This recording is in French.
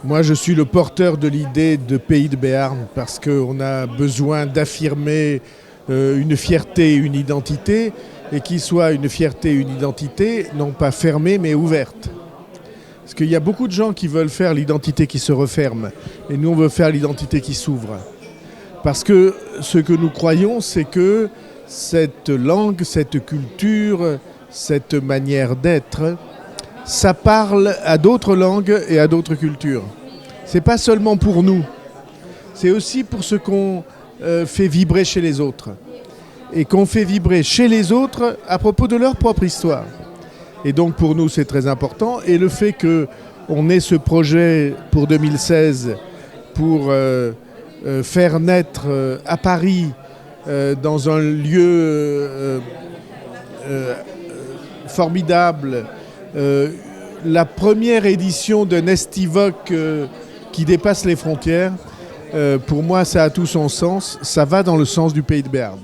Moi, je suis le porteur de l'idée de Pays de Béarn parce qu'on a besoin d'affirmer une fierté et une identité, et qui soit une fierté et une identité non pas fermée mais ouverte. Parce qu'il y a beaucoup de gens qui veulent faire l'identité qui se referme, et nous on veut faire l'identité qui s'ouvre. Parce que ce que nous croyons, c'est que cette langue, cette culture, cette manière d'être, ça parle à d'autres langues et à d'autres cultures. C'est pas seulement pour nous, c'est aussi pour ce qu'on fait vibrer chez les autres. Et qu'on fait vibrer chez les autres à propos de leur propre histoire. Et donc pour nous c'est très important. Et le fait qu'on ait ce projet pour 2016 pour faire naître à Paris, dans un lieu formidable, la première édition d'un Estivoque qui dépasse les frontières, pour moi ça a tout son sens, ça va dans le sens du Pays de Béarn.